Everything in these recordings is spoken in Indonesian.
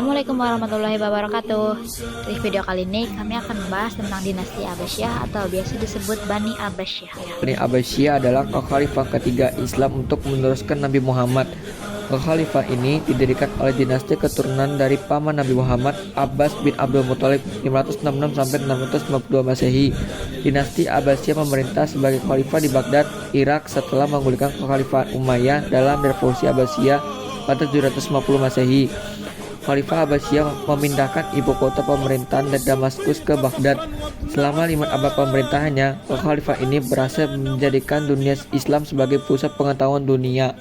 Assalamualaikum warahmatullahi wabarakatuh. Di video kali ini kami akan membahas tentang dinasti Abbasiyah atau biasa disebut Bani Abbasiyah. Bani Abbasiyah adalah khalifah ketiga Islam untuk meneruskan Nabi Muhammad. Khalifah ini didirikan oleh dinasti keturunan dari paman Nabi Muhammad, Abbas bin Abdul Muthalib 566 sampai 652 Masehi. Dinasti Abbasiyah memerintah sebagai khalifah di Baghdad, Irak setelah menggulingkan kekhalifahan Umayyah dalam revolusi Abbasiyah pada 750 Masehi. Khalifah Abbasiyah memindahkan ibu kota pemerintahan dari Damaskus ke Baghdad. Selama 5 abad pemerintahannya, khalifah ini berhasil menjadikan dunia Islam sebagai pusat pengetahuan dunia.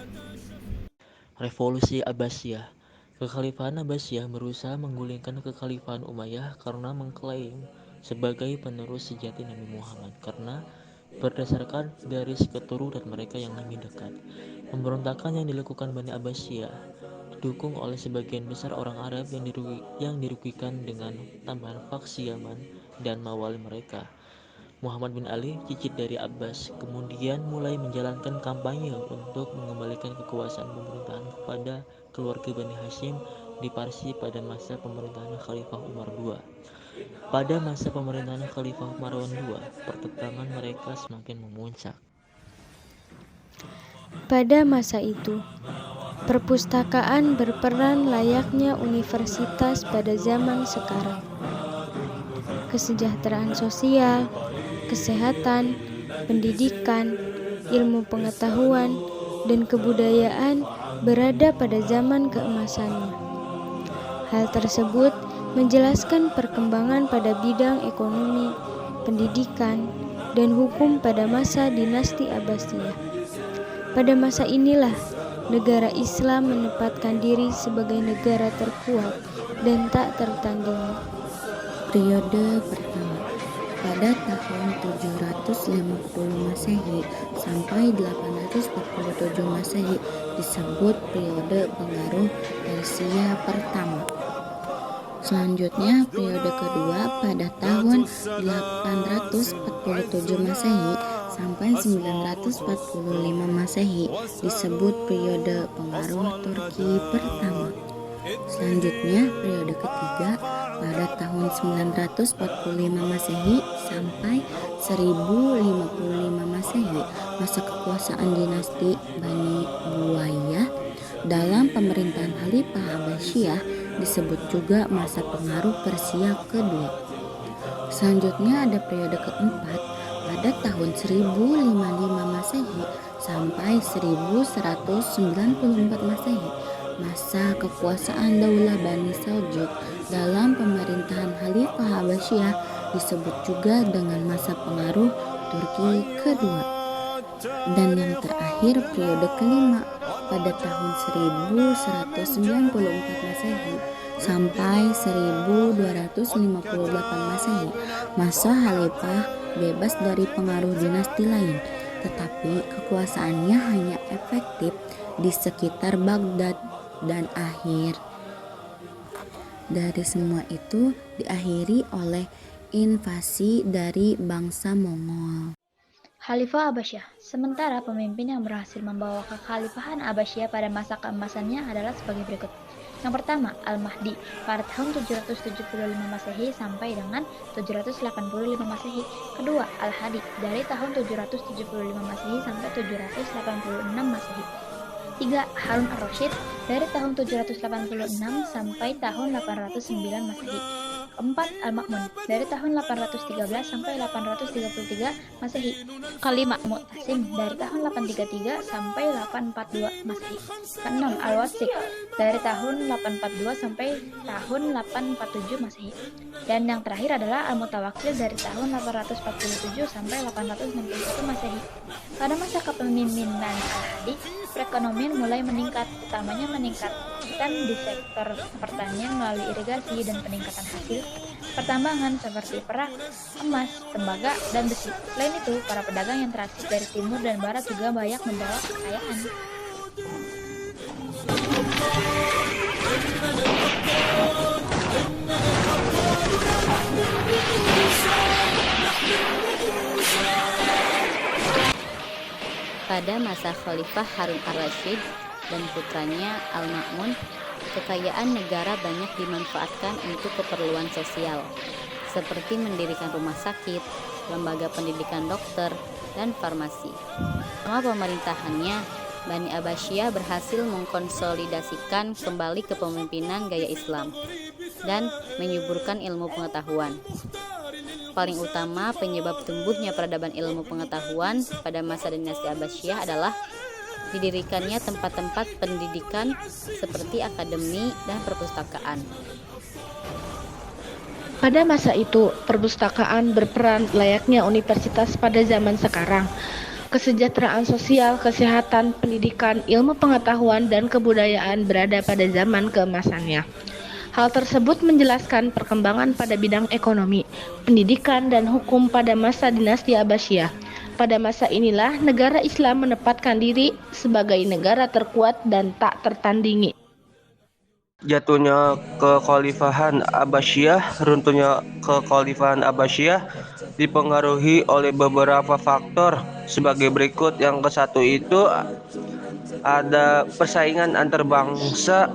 Revolusi Abbasiyah. Kekhalifahan Abbasiyah berusaha menggulingkan kekhalifahan Umayyah karena mengklaim sebagai penerus sejati Nabi Muhammad karena berdasarkan garis keturunan mereka yang lebih dekat. Pemberontakan yang dilakukan Bani Abbasiyah didukung oleh sebagian besar orang Arab yang dirugikan dengan tambahan faksi Yaman dan Mawali mereka. Muhammad bin Ali, cicit dari Abbas, kemudian mulai menjalankan kampanye untuk mengembalikan kekuasaan pemerintahan kepada keluarga Bani Hashim di Parsi pada masa pemerintahan Khalifah Umar II. Pada masa pemerintahan Khalifah Marwan II, pertentangan mereka semakin memuncak. Pada masa itu, perpustakaan berperan layaknya universitas pada zaman sekarang. Kesejahteraan sosial, kesehatan, pendidikan, ilmu pengetahuan, dan kebudayaan berada pada zaman keemasannya. Hal tersebut menjelaskan perkembangan pada bidang ekonomi, pendidikan, dan hukum pada masa dinasti Abbasiyah. Pada masa inilah negara Islam menempatkan diri sebagai negara terkuat dan tak tertandingi. Periode pertama pada tahun 750 Masehi sampai 847 Masehi disebut periode pengaruh Persia pertama. Selanjutnya periode kedua pada tahun 847 Masehi sampai 945 Masehi disebut periode pengaruh Turki pertama. Selanjutnya periode ketiga pada tahun 945 Masehi sampai 1055 Masehi, masa kekuasaan dinasti Bani Buayyah dalam pemerintahan Khalifah Abbasiyah disebut juga masa pengaruh Persia kedua. Selanjutnya ada periode keempat pada tahun 1055 Masehi sampai 1194 Masehi, masa kekuasaan Daulah Bani Seljuk dalam pemerintahan Khalifah Abbasiyah disebut juga dengan masa pengaruh Turki kedua. Dan yang terakhir periode kelima pada tahun 1194 Masehi sampai 1258 Masehi, masa Khalifah bebas dari pengaruh dinasti lain, tetapi kekuasaannya hanya efektif di sekitar Baghdad. Dan akhir dari semua itu diakhiri oleh invasi dari bangsa Mongol. Khalifah Abbasiyah. Sementara pemimpin yang berhasil membawa kekhalifahan Abbasiyah pada masa keemasannya adalah sebagai berikut. Yang pertama, Al-Mahdi pada tahun 775 Masehi sampai dengan 785 Masehi. Kedua, Al-Hadi dari tahun 775 Masehi sampai 786 Masehi. 3. Harun ar-Rasyid dari tahun 786 sampai tahun 809 Masehi. 4. Al-Ma'mun dari tahun 813 sampai 833 Masehi. Kelima, Mu'tasim dari tahun 833 sampai 842 Masehi. 6. Al-Wasik dari tahun 842 sampai tahun 847 Masehi. Dan yang terakhir adalah Al-Mutawakkil dari tahun 847 sampai 861 Masehi. Pada masa kepemimpinan Al-Hadi, perekonomian mulai meningkat, utamanya meningkatkan di sektor pertanian melalui irigasi dan peningkatan hasil pertambangan seperti perak, emas, tembaga, dan besi. Selain itu, para pedagang yang transit dari timur dan barat juga banyak membawa kekayaan. Pada masa Khalifah Harun ar-Rasyid dan putranya Al-Ma'mun, kekayaan negara banyak dimanfaatkan untuk keperluan sosial, seperti mendirikan rumah sakit, lembaga pendidikan dokter, dan farmasi. Selama pemerintahannya, Bani Abbasiyah berhasil mengkonsolidasikan kembali kepemimpinan gaya Islam dan menyuburkan ilmu pengetahuan. Paling utama penyebab tumbuhnya peradaban ilmu pengetahuan pada masa dinasti Abbasiyah adalah didirikannya tempat-tempat pendidikan seperti akademi dan perpustakaan. Pada masa itu, perpustakaan berperan layaknya universitas pada zaman sekarang. Kesejahteraan sosial, kesehatan, pendidikan, ilmu pengetahuan, dan kebudayaan berada pada zaman keemasannya. Hal tersebut menjelaskan perkembangan pada bidang ekonomi, pendidikan, dan hukum pada masa dinasti Abbasiyah. Pada masa inilah negara Islam menempatkan diri sebagai negara terkuat dan tak tertandingi. Jatuhnya kekhalifahan Abbasiyah, runtuhnya kekhalifahan Abbasiyah dipengaruhi oleh beberapa faktor sebagai berikut. Yang ke satu itu ada persaingan antar bangsa.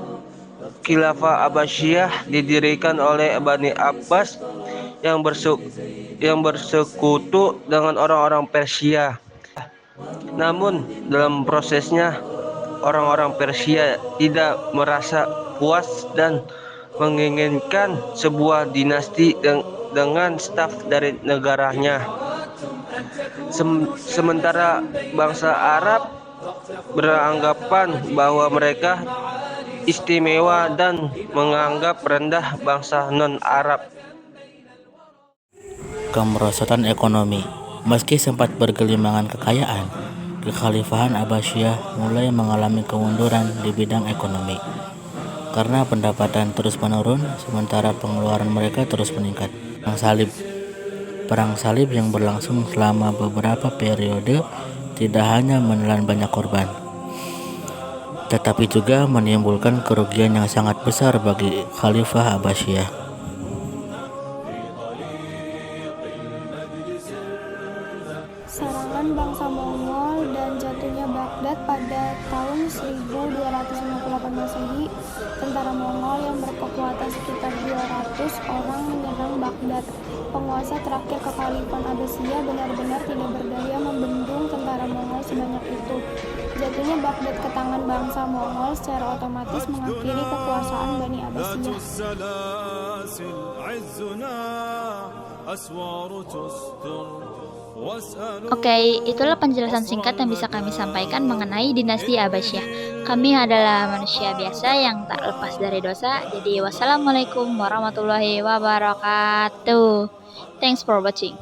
Khilafah Abbasiyah didirikan oleh Bani Abbas yang bersekutu dengan orang-orang Persia. Namun dalam prosesnya orang-orang Persia tidak merasa puas dan menginginkan sebuah dinasti dengan staf dari negaranya. Sementara bangsa Arab beranggapan bahwa mereka istimewa dan menganggap rendah bangsa non-Arab. Kemerosotan ekonomi. Meski sempat bergelimangan kekayaan, kekhalifahan Abbasiyah mulai mengalami kemunduran di bidang ekonomi karena pendapatan terus menurun sementara pengeluaran mereka terus meningkat. Perang salib yang berlangsung selama beberapa periode tidak hanya menelan banyak korban, tetapi juga menimbulkan kerugian yang sangat besar bagi Khalifah Abbasiyah. Serangan bangsa Mongol dan jatuhnya Baghdad pada tahun 1258 Masehi, tentara Mongol yang berkekuatan sekitar 200 orang menyerang Baghdad. Penguasa terakhir kekhalifahan Abbasiyah benar-benar tidak berdaya membendung tentara Mongol sebanyak itu. Jatuhnya Baghdad ke tangan bangsa Mongol secara otomatis mengakhiri kekuasaan Bani Abbasiyah. Oke, itulah penjelasan singkat yang bisa kami sampaikan mengenai dinasti Abbasiyah. Kami adalah manusia biasa yang tak lepas dari dosa. Jadi wassalamualaikum warahmatullahi wabarakatuh. Thanks for watching.